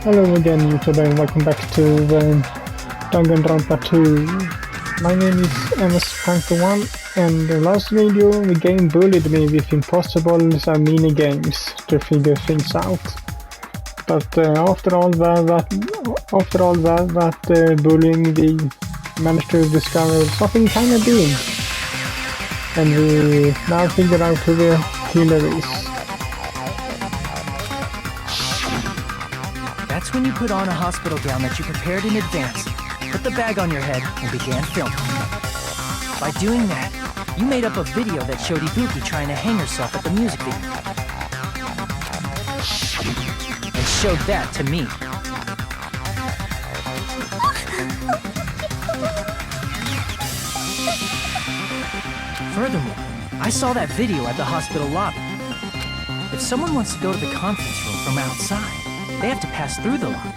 Hello again, YouTube, and welcome back to Danganronpa 2. My name is MS1, and the last video the game bullied me with impossible mini games to figure things out. But after all that bullying, we managed to discover something kind of big, and we now figure out who the killer is. That's when you put on a hospital gown that you prepared in advance, put the bag on your head, and began filming. By doing that, you made up a video that showed Ibuki trying to hang herself at the music video. And showed that to me. Furthermore, I saw that video at the hospital lobby. If someone wants to go to the conference room from outside, they have to pass through the lobby.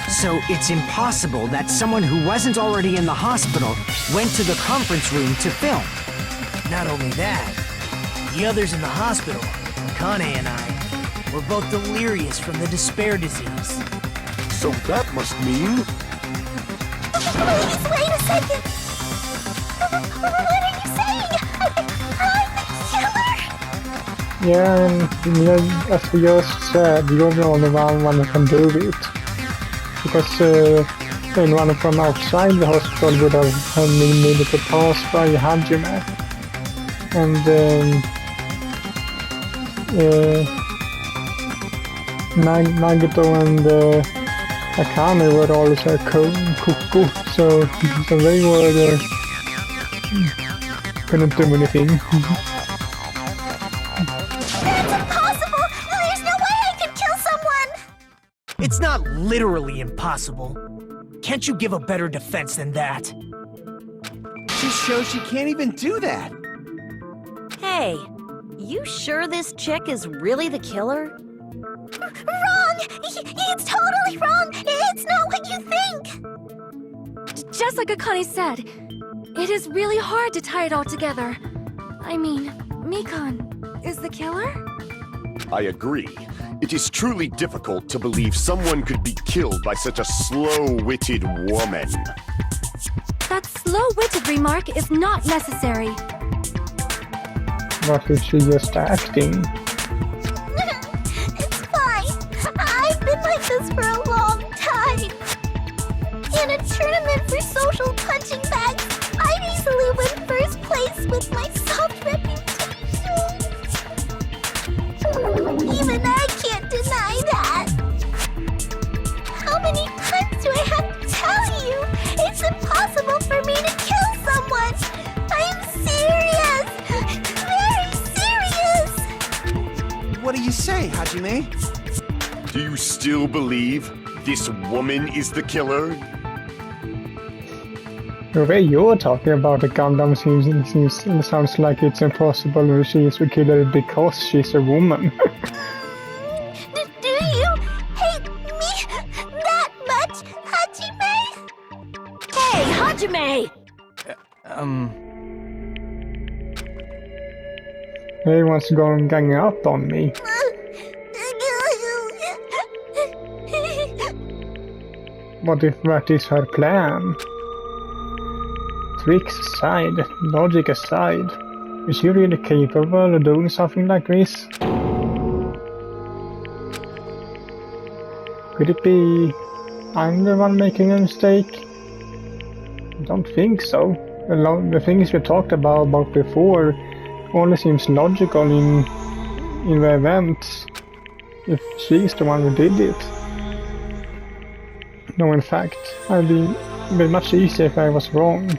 So it's impossible that someone who wasn't already in the hospital went to the conference room to film. Not only that, the others in the hospital, Kane and I, were both delirious from the despair disease. So that must mean... Please, wait a second! What are you saying? I'm the killer? Yeah, and as we just said, you're the only one who can do it. Because anyone from outside the hospital would have needed to pass by Hajime. And Nagito and Akane were also cuckoo, so they were couldn't do anything. That's impossible! There's no way I can kill someone! It's not literally impossible. Can't you give a better defense than that? Just shows she can't even do that. Hey, you sure this chick is really the killer? Wrong! It's totally wrong! It's not what you think! Just like Akane said, it is really hard to tie it all together. I mean, Mikan is the killer? I agree. It is truly difficult to believe someone could be killed by such a slow-witted woman. That slow-witted remark is not necessary. What if she just acting? It's fine. I've been like this for a long time. In a tournament for social punching bags, I'd easily win first place with my soft reputation. Even I can't deny that. How many times do I have to tell you? It's impossible for me to kill someone. I'm serious. Very serious. What do you say, Hajime? Do you still believe this woman is the killer? The way you're talking about the Gundam sounds like it's impossible that she is the killer because she's a woman. Do you hate me that much, Hajime? Hey, Hajime! He wants to go and gang up on me. What if that is her plan? Tricks aside, logic aside, is she really capable of doing something like this? Could it be I'm the one making a mistake? I don't think so. The things we talked about before only seems logical in the events if she's the one who did it. No, in fact, I'd be much easier if I was wrong.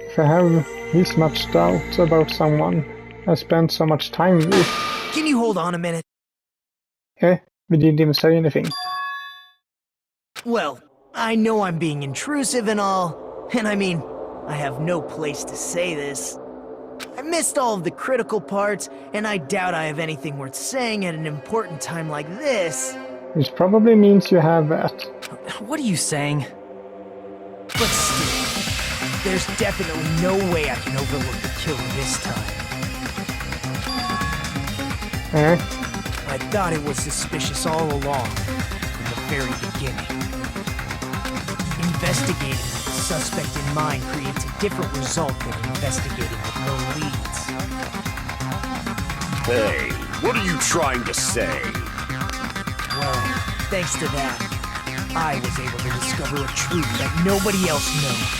If I have this much doubt about someone I spent so much time with. Can you hold on a minute? We didn't even say anything. Well, I know I'm being intrusive and all, and I mean, I have no place to say this. I missed all of the critical parts, and I doubt I have anything worth saying at an important time like this. Which probably means you have that. What are you saying? But still, there's definitely no way I can overlook the killer this time. I thought it was suspicious all along. And the very beginning. Investigating with the suspect in mind creates a different result than investigating with no leads. Hey, what are you trying to say? Well, thanks to that, I was able to discover a truth that nobody else knows.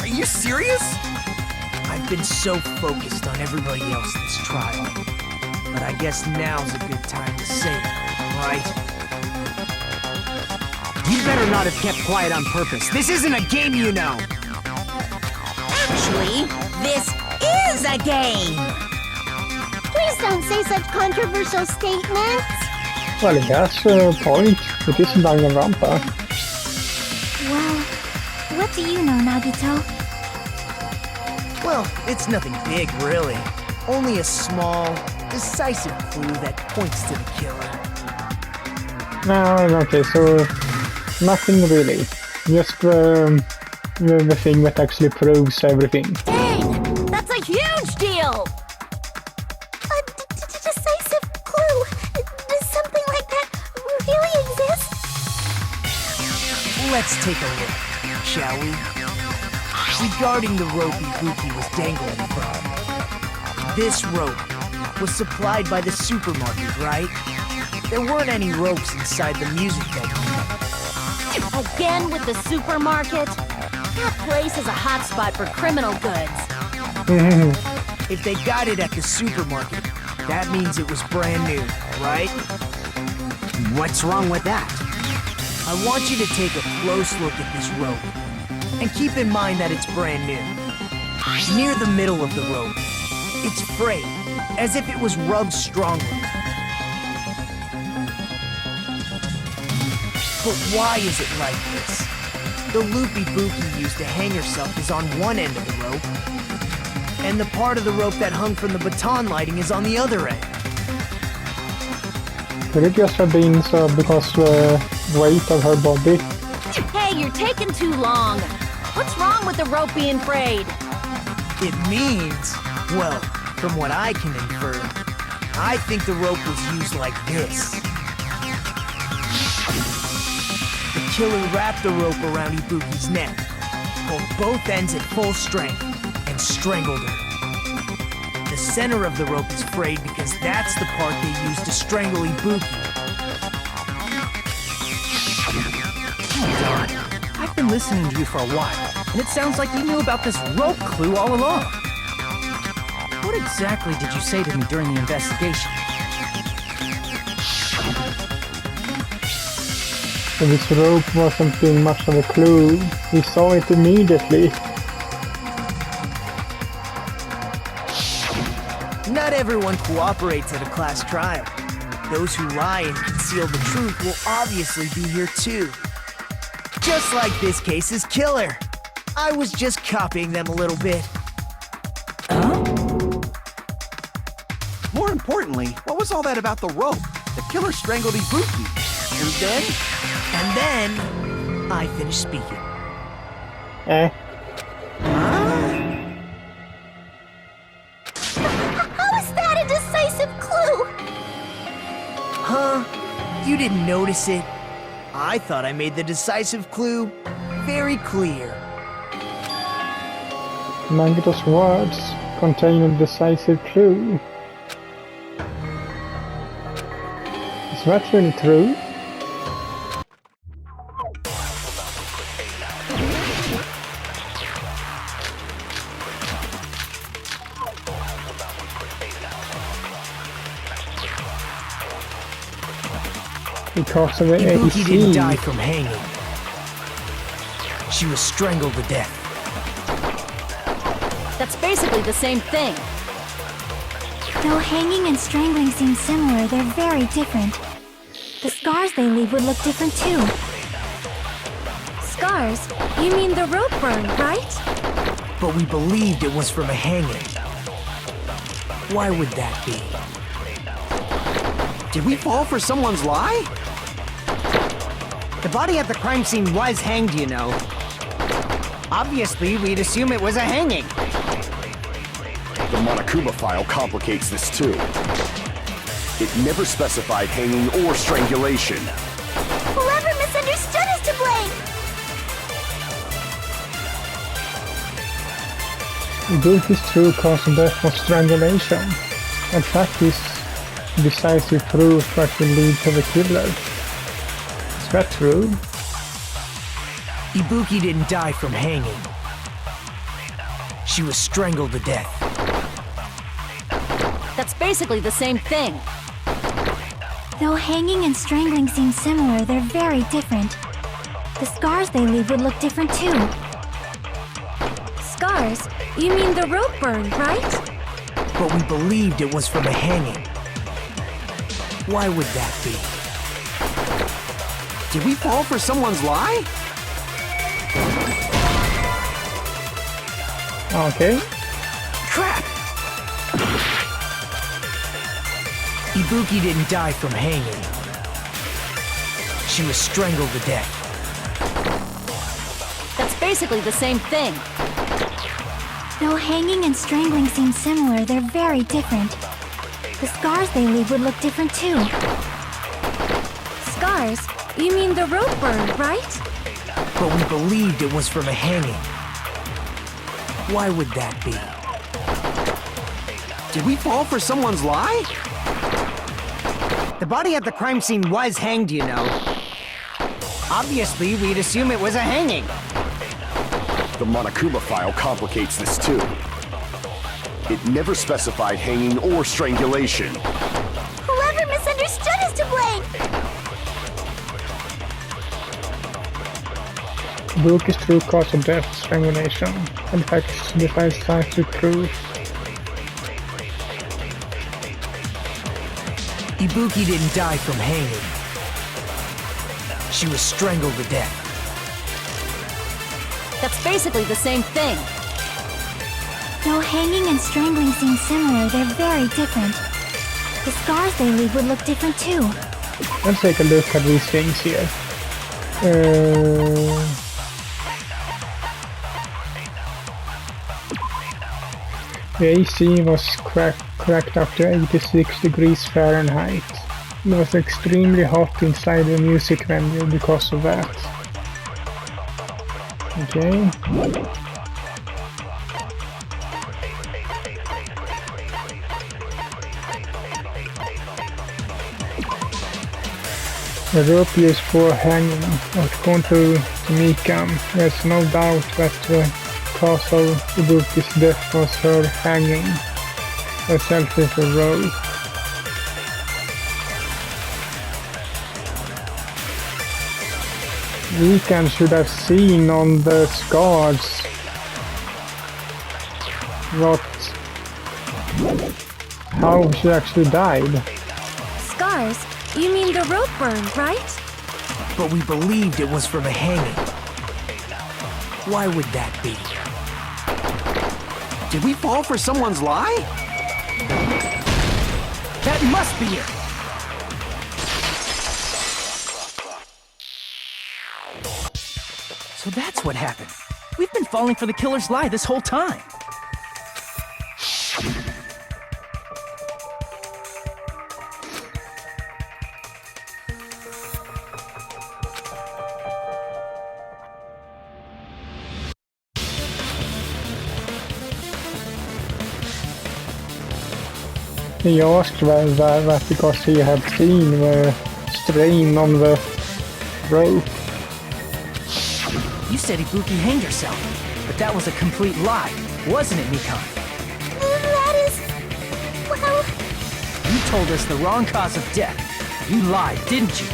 Are you serious? I've been so focused on everybody else this trial. But I guess now's a good time to say it, right? You better not have kept quiet on purpose. This isn't a game, you know. Actually, this is a game! Please don't say such controversial statements. Well, it has a point. It isn't Danganronpa. Well, what do you know, Nagito? Well, it's nothing big, really. Only a small, decisive clue that points to the killer. No, okay, so nothing really. Just the thing that actually proves everything. Dang! That's a huge deal! A decisive clue? Does something like that really exist? Let's take a look, shall we? Regarding the rope Ibuki was dangling from. This rope was supplied by the supermarket, right? There weren't any ropes inside the music venue. Again with the supermarket? That place is a hotspot for criminal goods. If they got it at the supermarket, that means it was brand new, right? What's wrong with that? I want you to take a close look at this rope. And keep in mind that it's brand new. Near the middle of the rope, it's frayed, as if it was rubbed strongly. But why is it like this? The loop Ibuki used to hang herself is on one end of the rope, and the part of the rope that hung from the baton lighting is on the other end. Could it just have been so because the weight of her body? Hey, you're taking too long. What's wrong with the rope being frayed? It means, well, from what I can infer, I think the rope was used like this. The killer wrapped the rope around Ibuki's neck, pulled both ends at full strength, and strangled her. The center of the rope is frayed because that's the part they used to strangle Ibuki. Darn. I've been listening to you for a while, and it sounds like you knew about this rope clue all along. What exactly did you say to me during the investigation? So this rope wasn't being much of a clue. We saw it immediately. Not everyone cooperates at a class trial. Those who lie and conceal the truth will obviously be here too. Just like this case's killer. I was just copying them a little bit. More importantly, what was all that about the rope? The killer strangled Ibuki. And then, I finished speaking. Eh? How is that a decisive clue? Huh? You didn't notice it? I thought I made the decisive clue very clear. Nagito's words contain a decisive clue. Is that really true? Because of the Ibuki AC. didn't die from hanging. She was strangled to death. That's basically the same thing. Though hanging and strangling seem similar, they're very different. The scars they leave would look different too. Scars? You mean the rope burn, right? But we believed it was from a hanging. Why would that be? did we fall for someone's lie? The body at the crime scene was hanged, you know. Obviously, we'd assume it was a hanging. The Monokuma file complicates this too. It never specified hanging or strangulation. Whoever misunderstood is to blame. Ibuki's true cause of death was strangulation. In fact, this decisive proof that will lead to the killer. Is that true? Ibuki didn't die from hanging. She was strangled to death. That's basically the same thing. Though hanging and strangling seem similar, they're very different. The scars they leave would look different too. Scars? You mean the rope burn, right? But we believed it was from a hanging. Why would that be? Did we fall for someone's lie? Okay. Crap! Ibuki didn't die from hanging. She was strangled to death. That's basically the same thing. Though hanging and strangling seem similar, they're very different. The scars they leave would look different too. Scars? You mean the rope burn, right? But we believed it was from a hanging. Why would that be? Did we fall for someone's lie? The body at the crime scene was hanged, you know. Obviously, we'd assume it was a hanging. The Monokuma file complicates this too. It never specified hanging or strangulation. Whoever misunderstood is to blame. Ibuki's true cause of death is strangulation. In fact, defies scientific proof. Ibuki didn't die from hanging. She was strangled to death. That's basically the same thing. Though hanging and strangling seem similar, they're very different. The scars they leave would look different too. Let's take a look at these things here. The AC was cracked up to 86 degrees Fahrenheit. It was extremely hot inside the music venue because of that. Okay. The rope used for hanging, according to Mika, there's no doubt that the cause of Ibuki's death was her hanging herself with a rope. Mika should have seen on the scars how she actually died. Scars? You mean the rope burn, right? But we believed it was from a hanging. Why would that be? Did we fall for someone's lie? That must be it! So that's what happened. We've been falling for the killer's lie this whole time. He asked that because he had seen the strain on the rope. You said Ibuki hanged herself, but that was a complete lie, wasn't it, Mikan? That is... well... You told us the wrong cause of death. You lied, didn't you?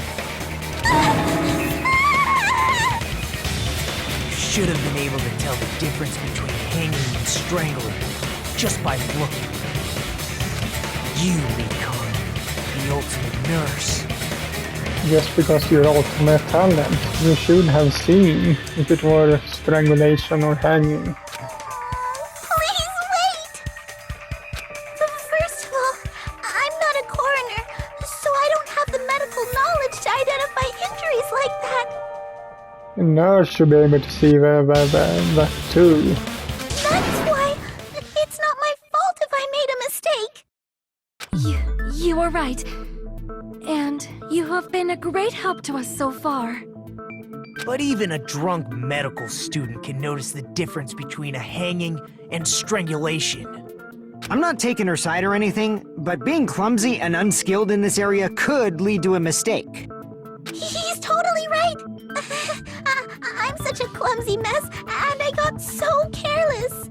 You should have been able to tell the difference between hanging and strangling just by looking. You, Mikan, the ultimate nurse. Just because you're ultimate talent, you should have seen if it were strangulation or hanging. Please wait! First of all, I'm not a coroner, so I don't have the medical knowledge to identify injuries like that. A nurse should be able to see that too. That's why it's not my fault if I made a mistake. You were you're right. And you have been a great help to us so far. But even a drunk medical student can notice the difference between a hanging and strangulation. I'm not taking her side or anything, but being clumsy and unskilled in this area could lead to a mistake. He's totally right. I'm such a clumsy mess, and I got so careless.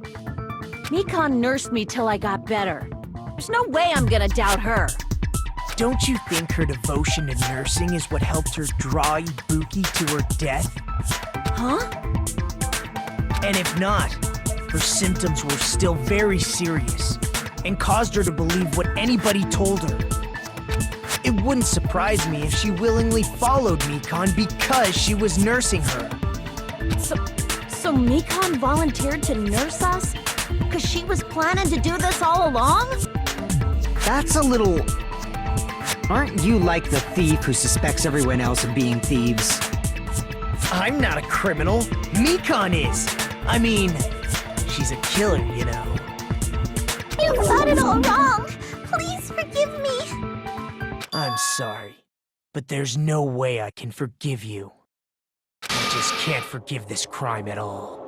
Mikon nursed me till I got better. There's no way I'm gonna doubt her. Don't you think her devotion to nursing is what helped her draw Ibuki to her death? Huh? And if not, her symptoms were still very serious and caused her to believe what anybody told her. It wouldn't surprise me if she willingly followed Mikon because she was nursing her. So Mikon volunteered to nurse us? Because she was planning to do this all along? That's a little... Aren't you like the thief who suspects everyone else of being thieves? I'm not a criminal. Mikon is. I mean, she's a killer, you know. You got it all wrong. Please forgive me. I'm sorry, but there's no way I can forgive you. I just can't forgive this crime at all.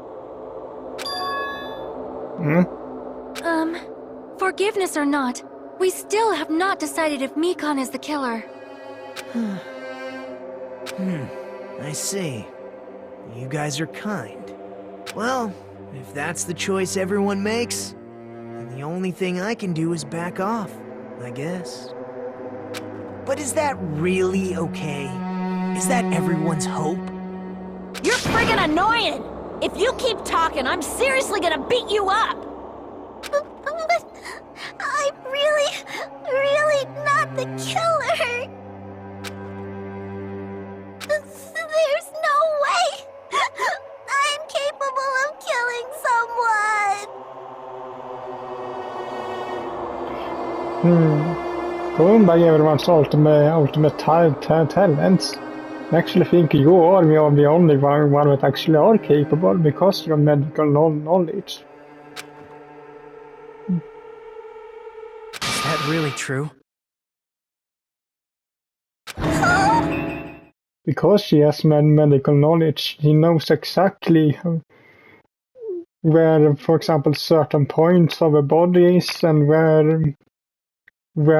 Forgiveness or not, we still have not decided if Mikon is the killer. I see. You guys are kind. Well, if that's the choice everyone makes, then the only thing I can do is back off, I guess. But is that really okay? Is that everyone's hope? You're friggin' annoying! If you keep talking, I'm seriously gonna beat you up! But I'm really not the killer. There's no way I'm capable of killing someone. Going by everyone's ultimate talents. I actually think you are the only one that actually are capable because of your medical knowledge. Is that really true? Because she has medical knowledge, she knows exactly where, for example, certain points of a body is and where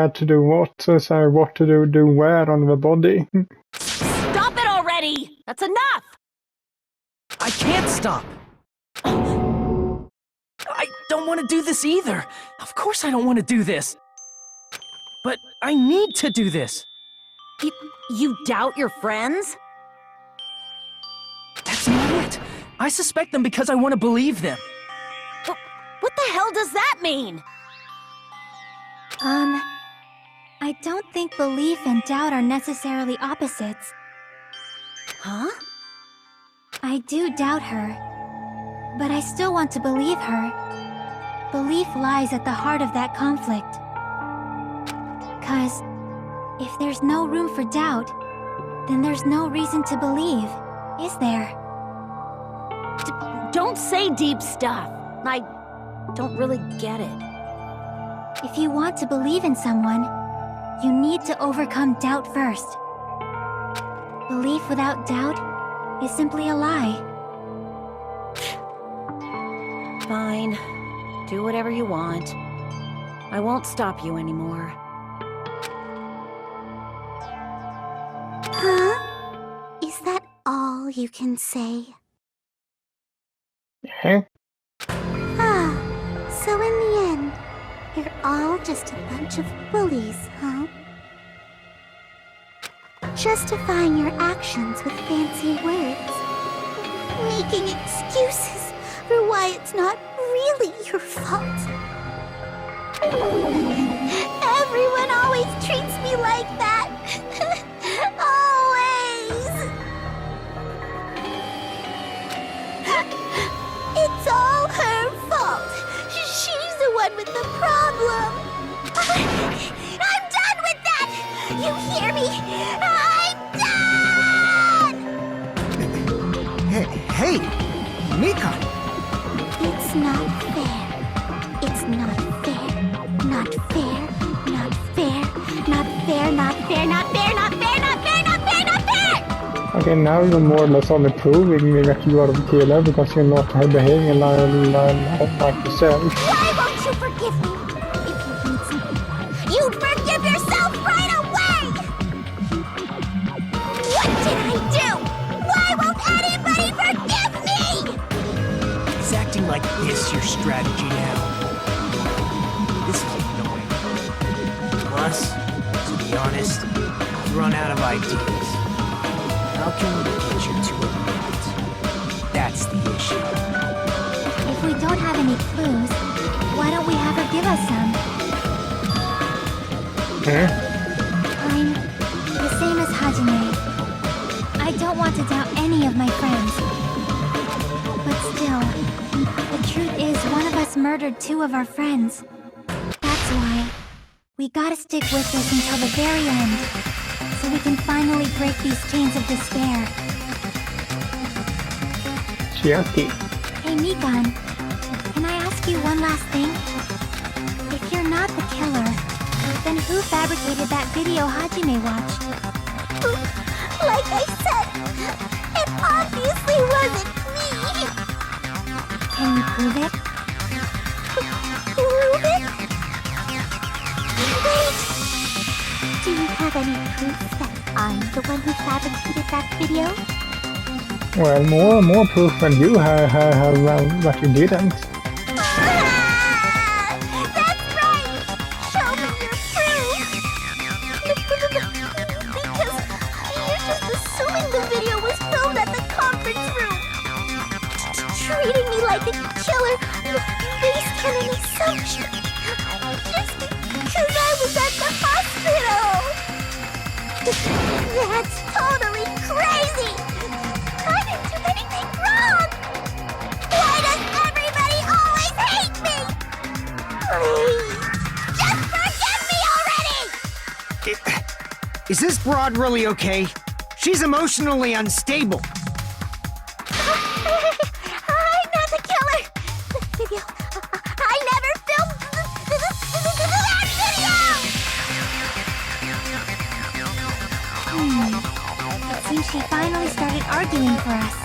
to do what, so what to do where on the body. Stop it already! That's enough! I can't stop! I don't want to do this either! Of course I don't want to do this! But I need to do this! You doubt your friends? That's not it! I suspect them because I want to believe them! What the hell does that mean? I don't think belief and doubt are necessarily opposites. Huh? I do doubt her, but I still want to believe her. Belief lies at the heart of that conflict. 'Cause if there's no room for doubt, then there's no reason to believe, is there? Don't say deep stuff. I don't really get it. If you want to believe in someone, you need to overcome doubt first. Belief without doubt is simply a lie. Fine. Do whatever you want. I won't stop you anymore. Huh? Is that all you can say? Yeah. Ah, so in the end, you're all just a bunch of bullies, huh? Justifying your actions with fancy words. Making excuses for why it's not really your fault. Everyone always treats me like that. Always. It's all her fault. She's the one with the problem. I'm done with that! You hear me? I'm done! Hey, Mikon! It's not fair. It's not fair. Not fair. Not fair. Not Okay, now you're more or less only proving me that you are the killer because you're not behaving like yourself. Why won't you forgive me? If you need something, you'd forgive yourself right away! What did I do? Why won't anybody forgive me? Is acting like this your strategy now? This is annoying. Plus, to be honest, I've run out of ideas. How can we get you to admit? That's the issue. If we don't have any clues, why don't we have her give us some? I'm the same as Hajime. I don't want to doubt any of my friends. But still, the truth is one of us murdered two of our friends. That's why we gotta stick with this until the very end, so we can finally break these chains of despair. Cherokee. Hey, Mikan, can I ask you one last thing? If you're not the killer, then who fabricated that video Hajime watched? Like I said, it obviously wasn't me! Can you prove it? Prove it? Wait! Do you have any proof that I'm the one who fabricated that video? Well, more proof than you have that you didn't. That's right! Show me your proof! Because you're just assuming the video was filmed at the conference room. Treating me like a killer based on an assumption. Just because I was at the hospital! That's totally crazy! I didn't do anything wrong! Why does everybody always hate me? Please, just forgive me already! Is this broad really okay? She's emotionally unstable. I'm not the killer! The video... I never filmed that video! It seems she finally started arguing for us.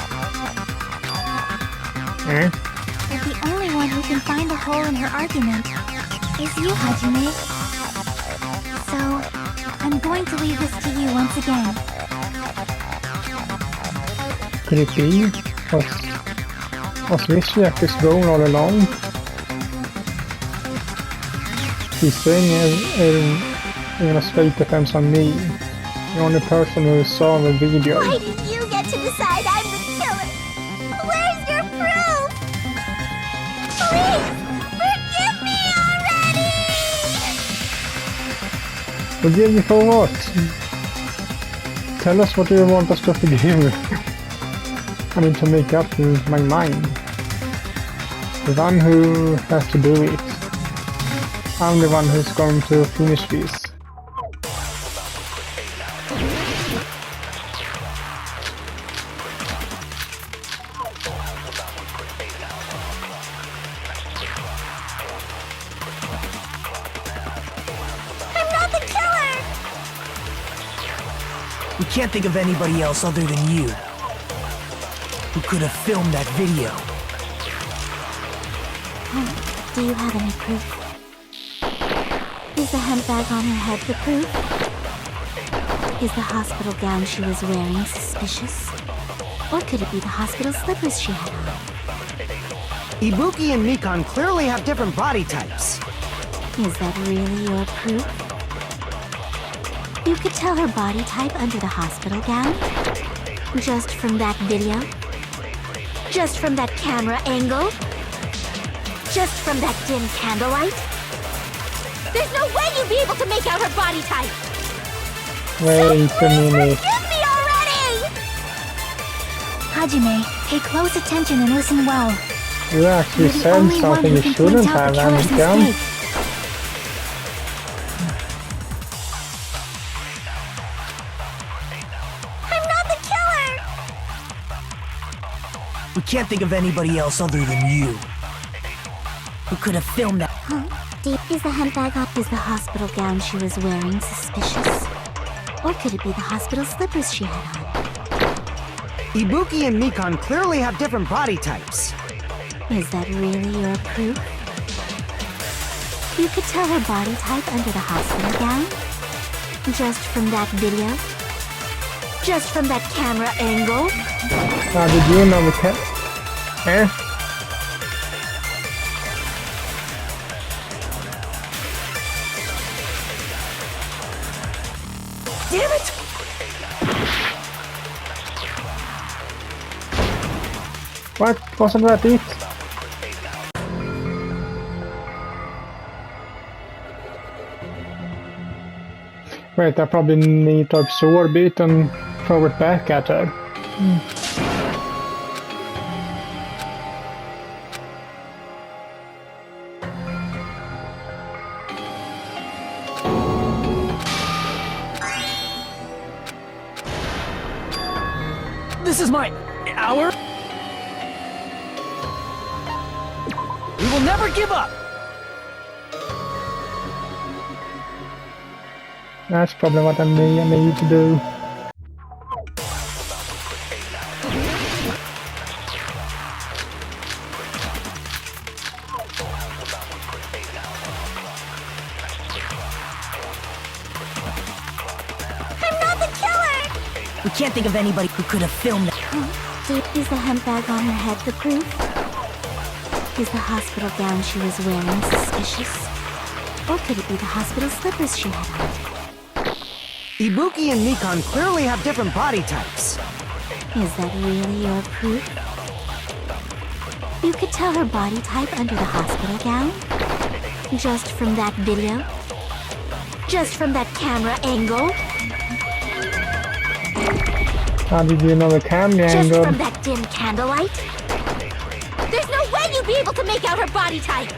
But the only one who can find the hole in her argument is you, Hajime. So, I'm going to leave this to you once again. Could it be? Was this Jackie's goal all along? He's saying you're gonna stake defense on me. The only person who saw the video. Why did you get to decide I'm the killer? Where's your proof? Please, forgive me already! Forgive me for what? Tell us what you want us to forgive. I need to make up my mind. The one who has to do it. I'm the one who's going to finish this. I'm not the killer! We can't think of anybody else other than you who could have filmed that video. Do you have any proof? Is the handbag on her head the proof? Is the hospital gown she was wearing suspicious? Or could it be the hospital slippers she had on? Ibuki and Mikan clearly have different body types. Is that really your proof? You could tell her body type under the hospital gown? Just from that video? Just from that camera angle? Just from that dim candlelight? There's no way you'd be able to make out her body type! Wait a minute. Forgive me already! Hajime, pay close attention and listen well. You actually You're the said only one something who you can shouldn't point out have, the and killer's it comes. mistake. I'm not the killer! We can't think of anybody else other than you who could have filmed that. Is the handbag up? Is the hospital gown she was wearing suspicious? Or could it be the hospital slippers she had on? Ibuki and Mikan clearly have different body types. Is that really your proof? You could tell her body type under the hospital gown? Just from that video? Just from that camera angle? How did you know we can? Eh? Damn it! What? Wasn't that it? Wait, I probably need to absorb it and throw it back at her. This is my hour. We will never give up. That's probably what I need to do. I'm not the killer! We can't think of anybody who could have filmed that. Is the hemp bag on her head the proof? Is the hospital gown she was wearing suspicious? Or could it be the hospital slippers she had on? Ibuki and Mikan clearly have different body types. Is that really your proof? You could tell her body type under the hospital gown? Just from that video? Just from that camera angle? How did you know the camera Just angle? from that dim candlelight? There's no way you'd be able to make out her body type!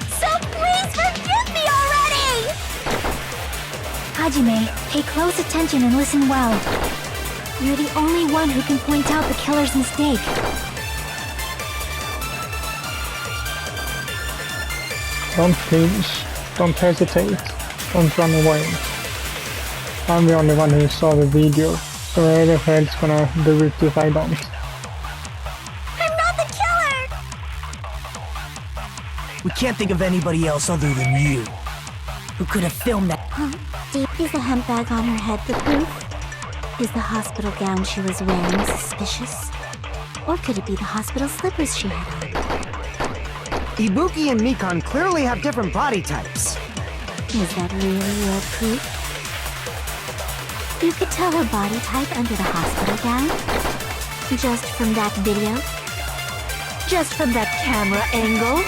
So please forgive me already! Hajime, pay close attention and listen well. You're the only one who can point out the killer's mistake. Don't flinch. Don't hesitate. Don't run away. I'm the only one who saw the video, so everyone's gonna do it if I don't. I'm not the killer! We can't think of anybody else other than you who could have filmed that. Is the hemp bag on her head the proof? Is the hospital gown she was wearing suspicious? Or could it be the hospital slippers she had on? Ibuki and Mikan clearly have different body types. Is that really your proof? You could tell her body type under the hospital gown? Just from that video? Just from that camera angle?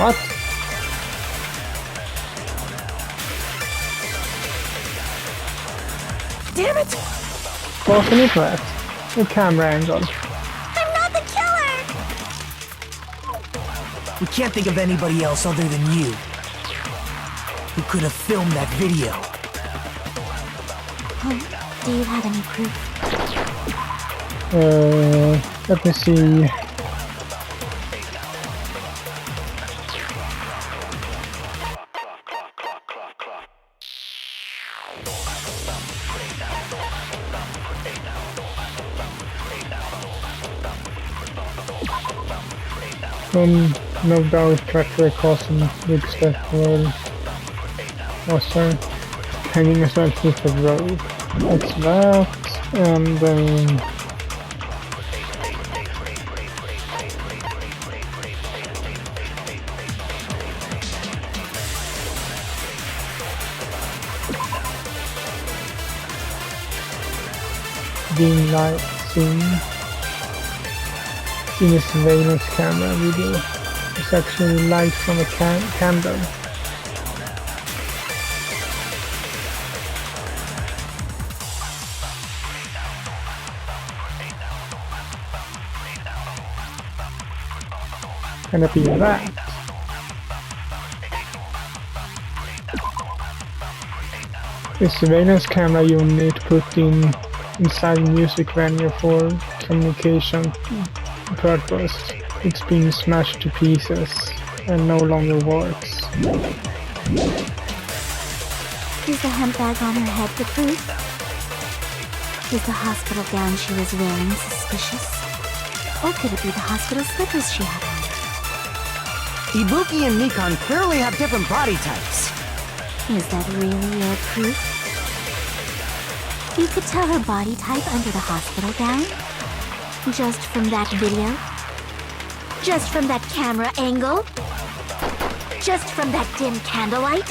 What? Damn it! Wasn't it that? The camera angle. I'm not the killer! We can't think of anybody else other than you who could have filmed that video. Do you have any proof? Let me see. No doubt track records and big step were also hanging aside with the road. It's that, and being live seen in this surveillance camera video. It's actually light from a candle. Can it be that? The surveillance camera unit put inside a music venue for communication purpose. It's been smashed to pieces and no longer works. Is the hemp bag on her head the proof? Is the hospital gown she was wearing suspicious? Or could it be the hospital slippers she had on? Ibuki and Mikan clearly have different body types. Is that really your proof? You could tell her body type under the hospital gown? Just from that video? Just from that camera angle? Just from that dim candlelight?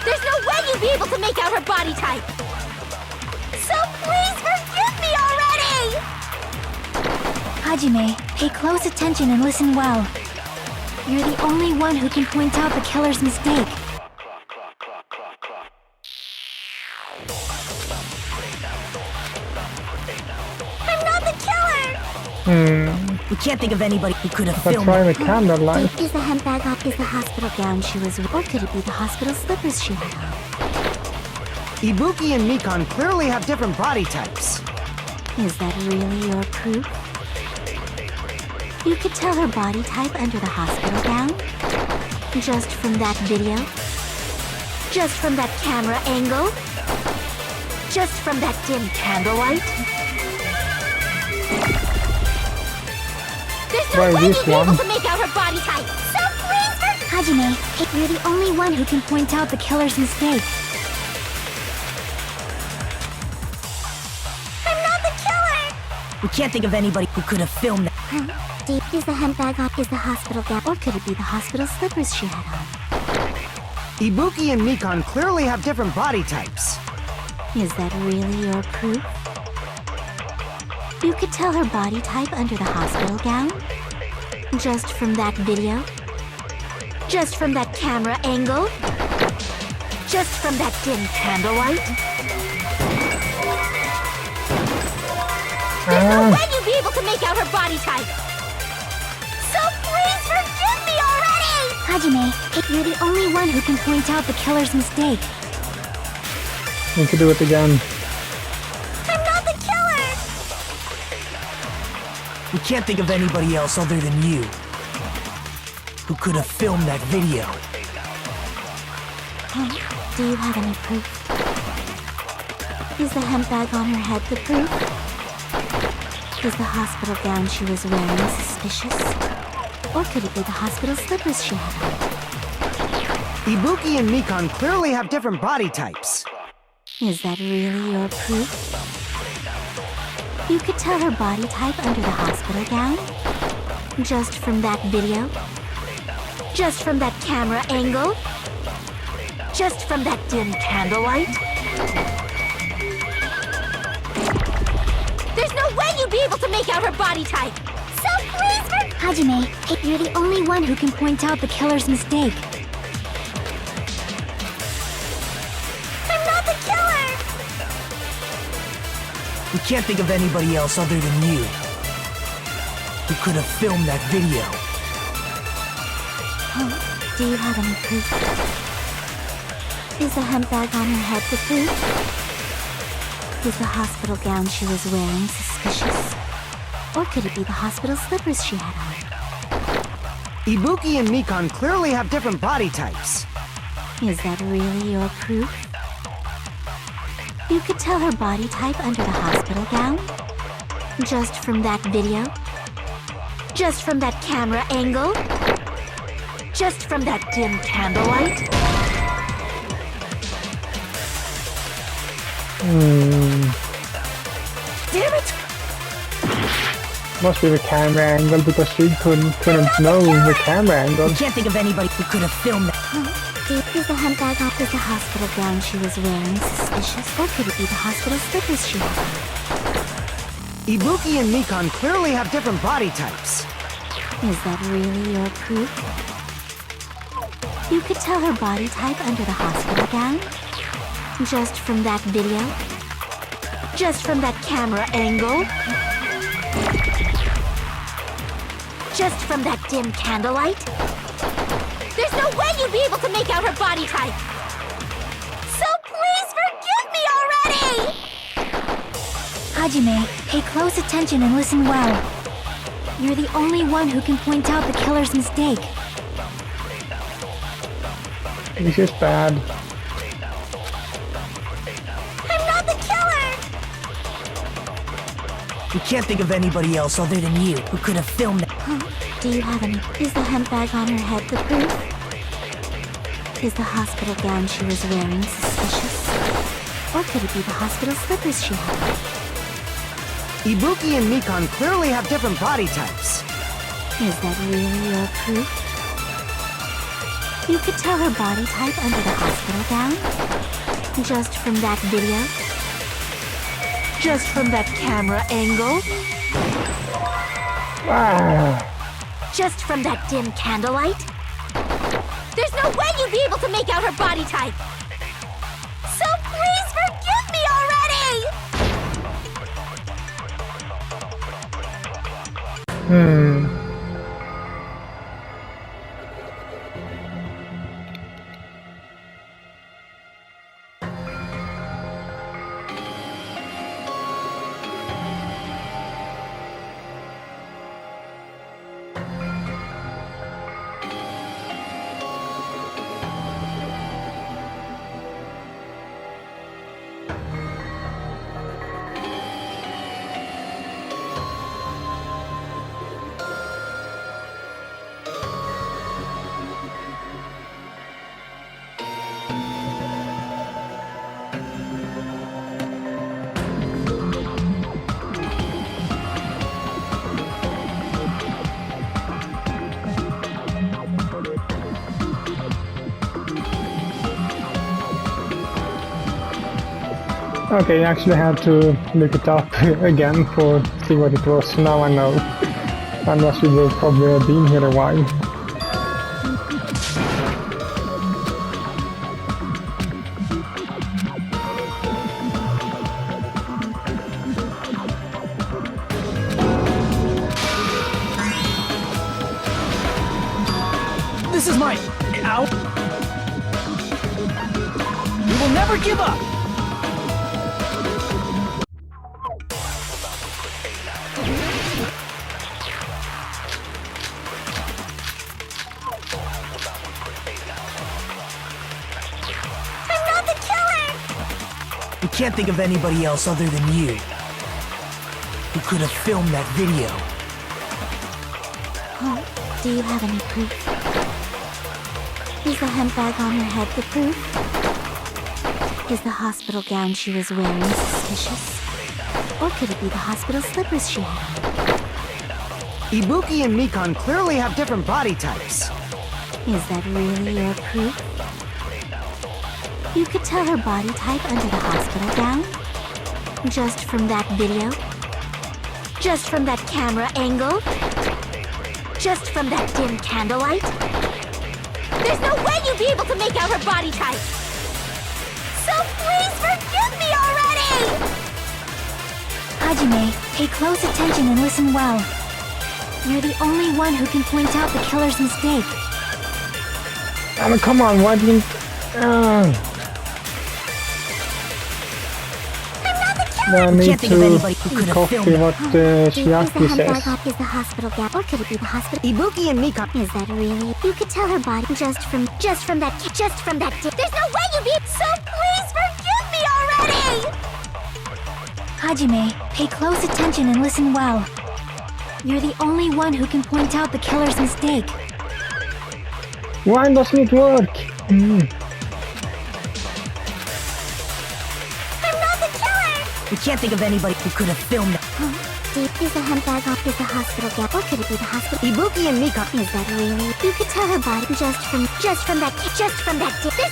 There's no way you'd be able to make out her body type! So please forgive me already! Hajime, pay close attention and listen well. You're the only one who can point out the killer's mistake. I'm not the killer! We can't think of anybody who could have Let's filmed try the candlelight. Is the handbag up? Is the hospital gown she was wearing? Or could it be the hospital slippers she had on? Ibuki and Mikan clearly have different body types. Is that really your proof? You could tell her body type under the hospital gown? Just from that video? Just from that camera angle? Just from that dim candlelight? There's no way you'd be able to make out her body type! So please Hajime, you're the only one who can point out the killer's mistake. I'm not the killer! We can't think of anybody who could have filmed that. Is the handbag on? Is the hospital gown? Or could it be the hospital slippers she had on? Ibuki and Mikan clearly have different body types. Is that really your proof? You could tell her body type under the hospital gown? Just from that video? Just from that camera angle? Just from that dim candlelight? There's no way you'd be able to make out her body type! So please forgive me already! Hajime, you're the only one who can point out the killer's mistake. We could do it again. I'm not the killer! We can't think of anybody else other than you who could have filmed that video. Do you have any proof? Is the handbag on her head the proof? Is the hospital gown she was wearing suspicious? Or could it be the hospital slippers she had on? Ibuki and Mikan clearly have different body types. Is that really your proof? You could tell her body type under the hospital gown? Just from that video? Just from that camera angle? Just from that dim candlelight? There's no way you'd be able to make out her body type! So please Hajime, you're the only one who can point out the killer's mistake. I'm not the killer! We can't think of anybody else other than you who could have filmed that video. Do you have any proof? Is the handbag on her head the proof? Is the hospital gown she was wearing suspicious? Or could it be the hospital slippers she had on? Ibuki and Mikan clearly have different body types. Is that really your proof? You could tell her body type under the hospital gown? Just from that video? Just from that camera angle? Just from that dim candlelight? Damn it! Must be the camera angle because she couldn't know the camera angle. We can't think of anybody who could have filmed that. Is the handbag off? Is the hospital gown she was wearing suspicious? Or could it be the hospital slippers she had on? Ibuki and Mikan clearly have different body types. Is that really your proof? You could tell her body type under the hospital gown? Just from that video? Just from that camera angle? Just from that dim candlelight? There's no way you'd be able to make out her body type! So please forgive me already! Hajime, pay close attention and listen well. You're the only one who can point out the killer's mistake. This is bad. I'm not the killer! We can't think of anybody else other than you who could have filmed that. Huh? Do you have any? Is the handbag on her head the proof? Is the hospital gown she was wearing suspicious? Or could it be the hospital slippers she had? Ibuki and Mikan clearly have different body types. Is that really your proof? You could tell her body type under the hospital gown? Just from that video? Just from that camera angle? Just from that dim candlelight? There's no way you'd be able to make out her body type! So please forgive me already! Okay, I actually had to look it up again for see what it was. Now I know. Unless we will probably have been here a while. This is mine! Ow! We will never give up! We can't think of anybody else other than you who could have filmed that video. Huh? Do you have any proof? Is the handbag on her head the proof? Is the hospital gown she was wearing suspicious? Or could it be the hospital slippers she had? Ibuki and Mikan clearly have different body types. Is that really your proof? You could tell her body type under the hospital gown? Just from that video? Just from that camera angle? Just from that dim candlelight? There's no way you'd be able to make out her body type! So please forgive me already! Hajime, pay close attention and listen well. You're the only one who can point out the killer's mistake. Oh, come on, why didn't... I need to copy what Shiaki says. Is the hospital gown, or could it be the hospital? Ibuki and Mikan. Is that really? You could tell her body just from that. There's no way you'd be. So please forgive me already. Hajime, pay close attention and listen well. You're the only one who can point out the killer's mistake. Why doesn't it work? We can't think of anybody who could have filmed that. Huh? Is the handbag off? Is the hospital gown? Or could it be the hospital? Ibuki and Mikan. Is that really? You could tell her body just from that. There's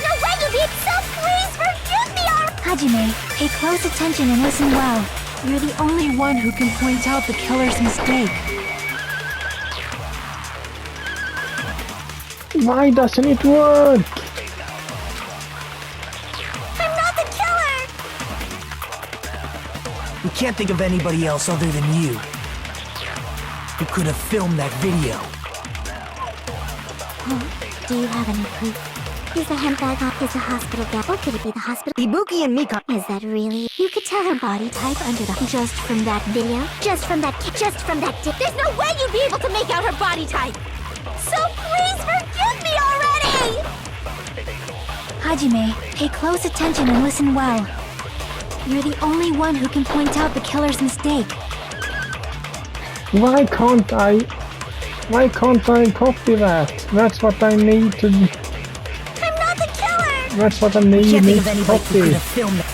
no way you'd be. So please forgive me already. Hajime, pay close attention and listen well. You're the only one who can point out the killer's mistake. Why doesn't it work? We can't think of anybody else other than you who could have filmed that video. Huh? Do you have any proof? Is the handbag off? Is the hospital gown? Or could it be the hospital? Ibuki and Mikan. Is that really? You could tell her body type under the. Just from that video? Just from that. There's no way you'd be able to make out her body type. So please forgive me already. Hajime, pay close attention and listen well. You're the only one who can point out the killer's mistake. Why can't I copy that? That's what I need to. I'm not the killer! That's what I Can't need think to of anybody who could copy. have filmed that.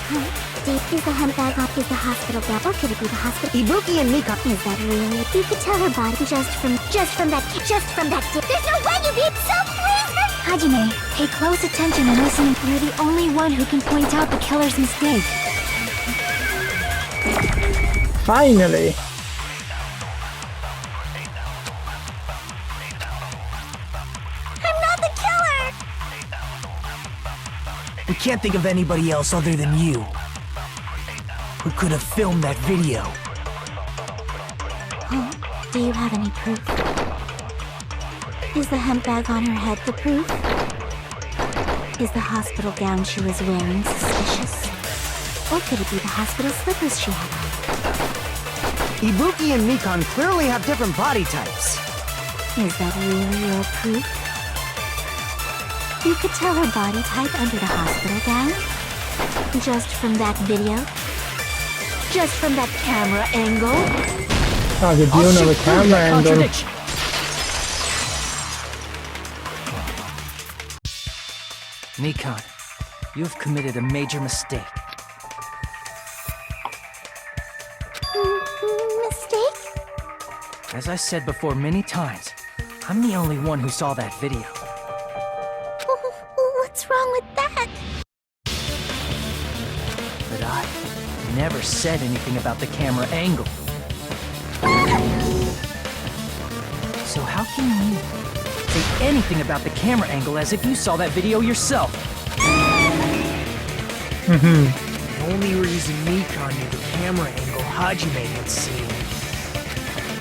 Is the handbag off? Is the hospital bell? Or could it be the hospital? Ibuki and Mika. Is that really? You could tell her body just from that. There's no way you'd be so pleased! Hajime, pay close attention and listen. You're the only one who can point out the killer's mistake. Finally! I'm not the killer! We can't think of anybody else other than you who could have filmed that video. Do you have any proof? Is the hemp bag on her head the proof? Is the hospital gown she was wearing suspicious? Or could it be the hospital slippers she had on? Ibuki and Mikan clearly have different body types. Is that really your proof? You could tell her body type under the hospital gown? Just from that video? Just from that camera angle? Oh, did you know the camera angle? Contradiction. Mikan, you have committed a major mistake. Mistake? As I said before many times, I'm the only one who saw that video. What's wrong with that? But I never said anything about the camera angle. So how can you say anything about the camera angle as if you saw that video yourself? The only reason Mikan knew the camera angle Hajime had seen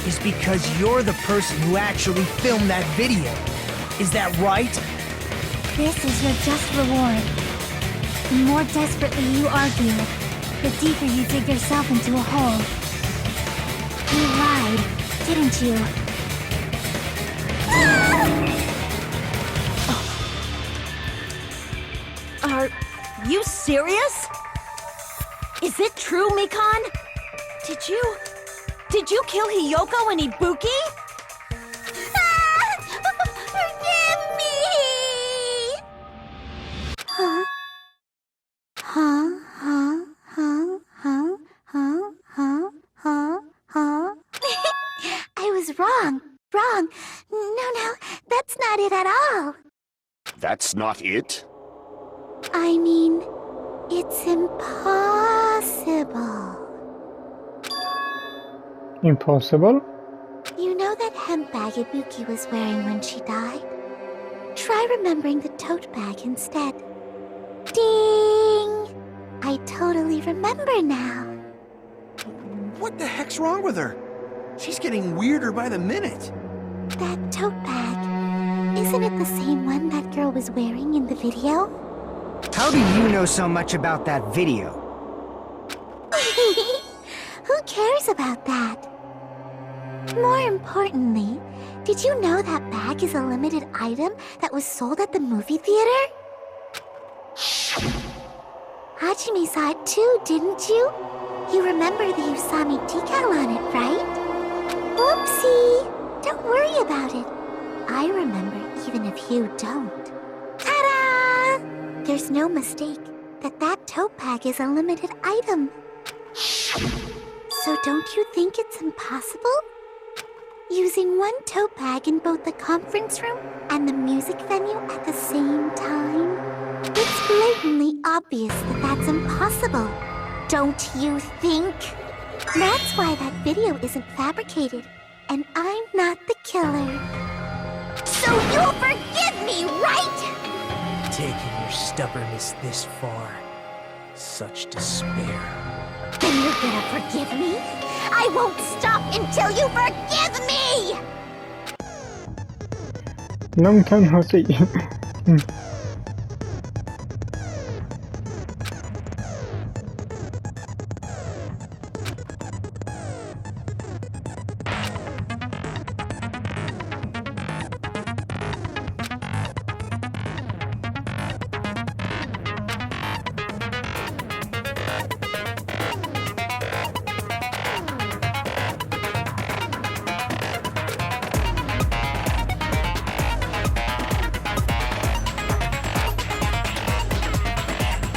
is because you're the person who actually filmed that video. Is that right? This is your just reward. The more desperately you argue, the deeper you dig yourself into a hole. You lied, didn't you? Are you serious? Is it true, Mikan? Did you kill Hiyoko and Ibuki? Forgive me! Huh? I was wrong. No, that's not it at all. That's not it? I mean, it's impossible. Impossible? You know that hemp bag Ibuki was wearing when she died? Try remembering the tote bag instead. Ding! I totally remember now. What the heck's wrong with her? She's getting weirder by the minute. That tote bag, isn't it the same one that girl was wearing in the video? How do you know so much about that video? Who cares about that? More importantly, did you know that bag is a limited item that was sold at the movie theater? Hajime saw it too, didn't you? You remember the Usami decal on it, right? Whoopsie! Don't worry about it. I remember even if you don't. Ta-da! There's no mistake that tote bag is a limited item. So don't you think it's impossible? Using one tote bag in both the conference room and the music venue at the same time? It's blatantly obvious that that's impossible. Don't you think? That's why that video isn't fabricated, and I'm not the killer. So you'll forgive me, right? Taking your stubbornness this far. Such despair. Then you're gonna forgive me? I won't stop until you forgive me! Long time no see.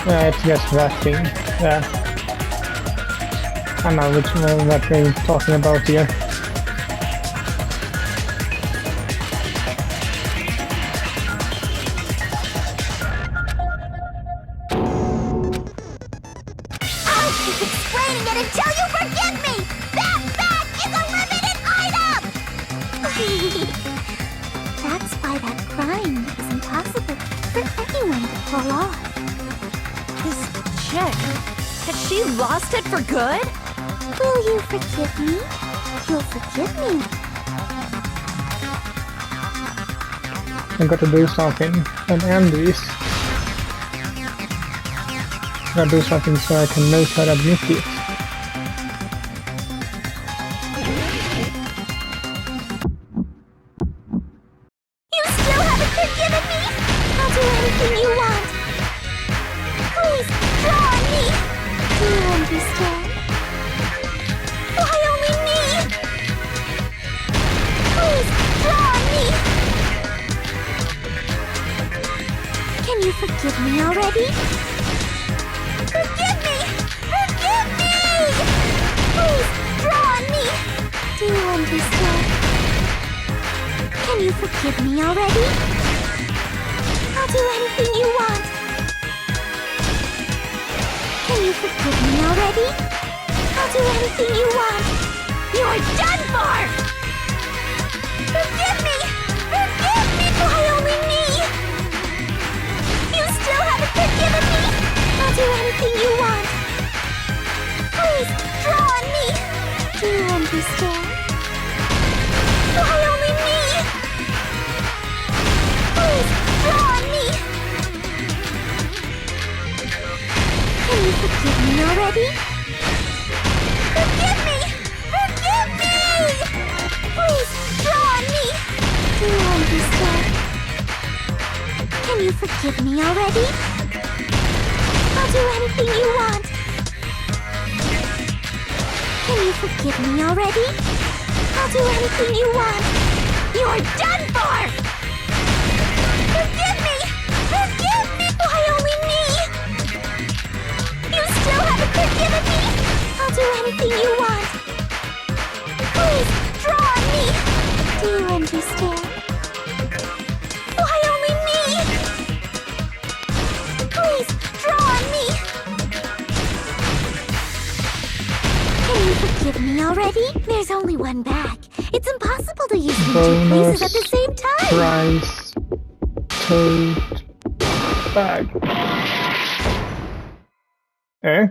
Yeah, it's just that thing. Yeah. I know which one that we're talking about here. I'll keep explaining it until you forgive me! That bag is a limited item! That's why that crime is impossible for anyone to pull off. This chick, has she lost it for good? Will you forgive me? You'll forgive me. I gotta do something and end this. I gotta do something so I can make her admit it. You still haven't forgiven me? I'll do anything you want. Please, draw on me. Do you understand? Why only me? Please, draw on me. Can you forgive me already? Forgive me! Forgive me! Please, draw on me. Do you understand? Can you forgive me already? I'll do anything you want. Can you forgive me already? I'll do anything you want. You're done for! Forgive me! Forgive me! Why only me? You still haven't forgiven me? I'll do anything you want. Please, draw on me. Do you understand? Why only me? Please, draw on me. Can you forgive me already? Forgive me! Forgive me! Please, draw on me. Do you understand? Can you forgive me already? I'll do anything you want. Can you forgive me already? I'll do anything you want. You're done for! Forgive me! Forgive me! Why only me? You still haven't forgiven me? I'll do anything you want. Please, draw on me. Do you understand? Why only me? Please, draw on me. Can you forgive me already? There's only one bag. It's impossible to use them in two places at the same time. Price. Tote. Bag. Eh?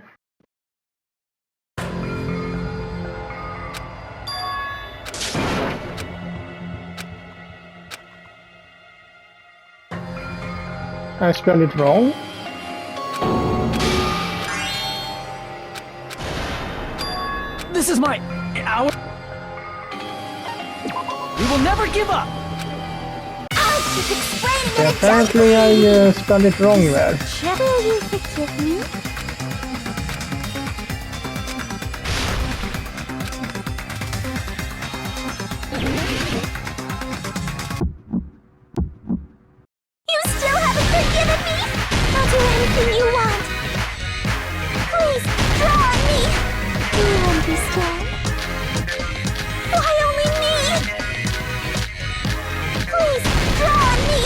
I spelled it wrong. This is our... We will never give up! I'll keep explaining it Yeah, until apparently I spelled it wrong there. Will you forgive me? You still haven't forgiven me? I'll do anything you want. Please, draw on me. Do you understand? Why only me? Please, draw on me.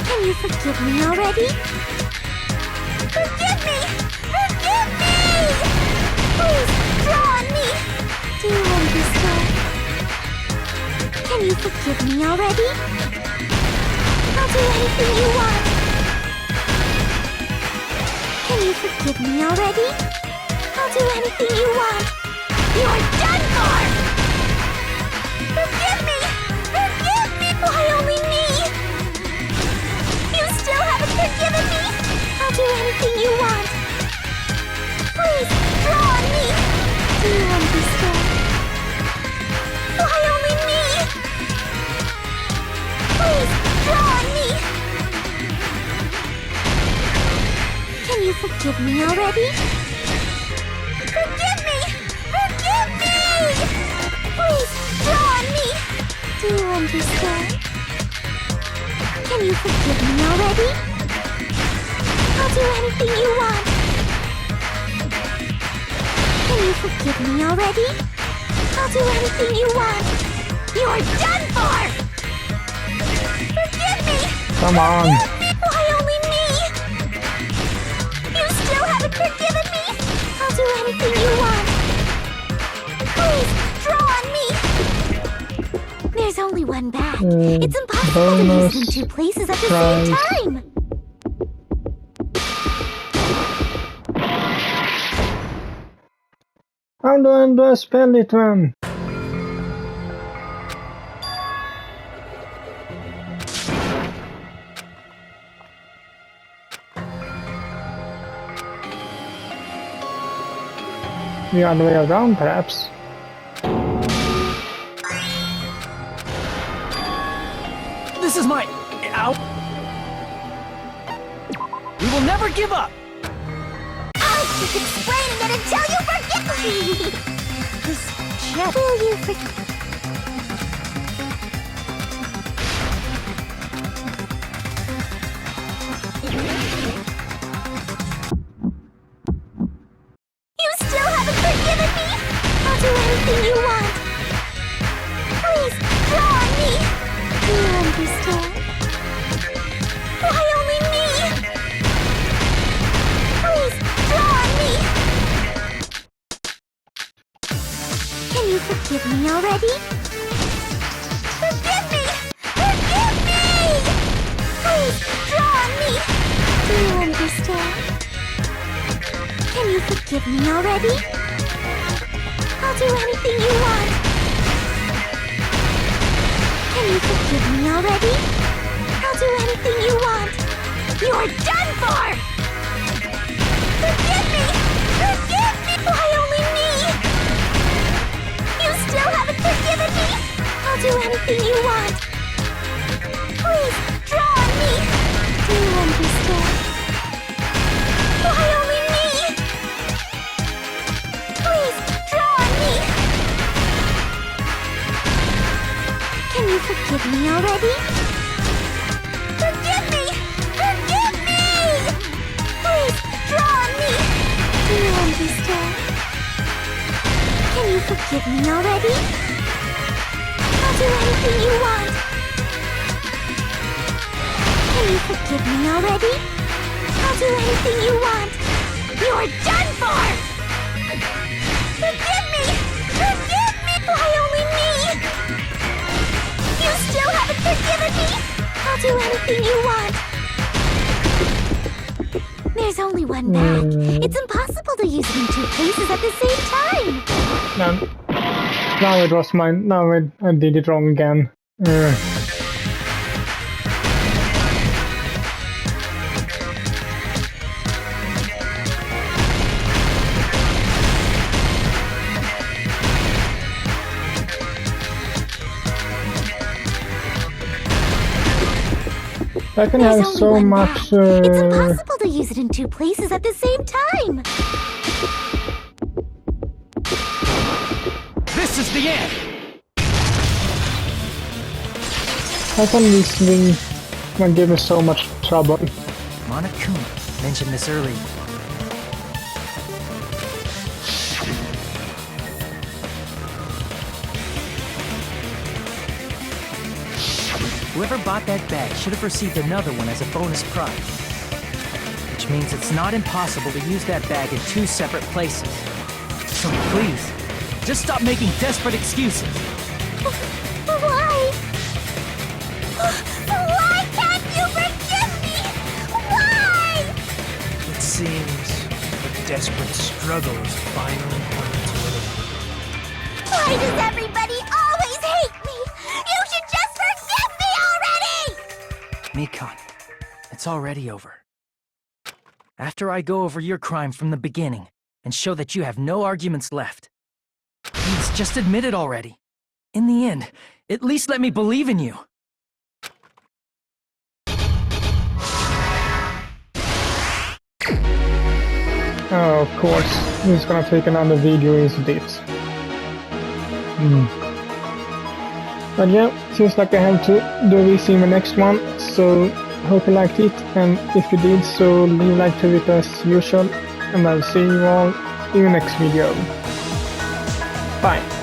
Can you forgive me already? Forgive me! Forgive me! Please, draw on me. Do you understand? Can you forgive me already? I'll do anything you want. Can you forgive me already? I'll do anything you want. You're done for! Forgive me! Forgive me! Why only me? You still haven't forgiven me? I'll do anything you want. Please, draw on me. Do you understand? Why only me? Please, draw on me. Can you forgive me already? Forgive me! Forgive me! Please, draw on me. Do you understand? Can you forgive me already? I'll do anything you want. Can you forgive me already? I'll do anything you want. You're done for! Forgive me! Come on. Why only me? You still haven't forgiven me? I'll do anything you want. Please, draw on me! There's only one bag. It's impossible to use it in two places at the same time! How do I spell it, man? The other way around, perhaps. This is my... Ow. We will never give up! I'll keep explaining it until you forgive me! This jet... Will you forgive me? You still haven't forgiven me? I'll do anything you want. Please, draw on me. Do you understand? Why only me? Please, draw on me. Can you forgive me already? Forgive me! Forgive me! Please, draw on me. Do you understand? Can you forgive me already? I'll do anything you want. Can you forgive me already? I'll do anything you want. You're done for! Forgive me! Forgive me! Why only me? You still haven't forgiven me? I'll do anything you want. Please, draw on me. Do you understand? Why only me? Please, draw on me. Can you forgive me already? Forgive me! Forgive me! Please, draw on me. Do you understand? Can you forgive me already? I'll do anything you want. Can you forgive me already? I'll do anything you want. You're done for! Forgive me! Forgive me! Why only me? You still haven't forgiven me? I'll do anything you want. There's only one bag. It's impossible to use it in two places at the same time. Now it was mine. Now I did it wrong again. I can There's have only so one much. bag. It's impossible to use it in two places at the same time. This is the end! How can this thing can give me so much trouble? Monokuma mentioned this earlier. Whoever bought that bag should have received another one as a bonus prize. Which means it's not impossible to use that bag in two separate places. So please, just stop making desperate excuses. Why? Why can't you forgive me? Why? It seems the desperate struggle is finally coming to an end. Why does everybody always hate me? You should just forgive me already! Mikon, it's already over. After I go over your crime from the beginning and show that you have no arguments left, please just admit it already. In the end, at least let me believe in you. Oh, of course. He's gonna take another video, isn't it? But yeah, seems like I have to do this in the next one, so hope you liked it, and if you did, so leave a like to it as usual, and I'll see you all in the next video. Bye!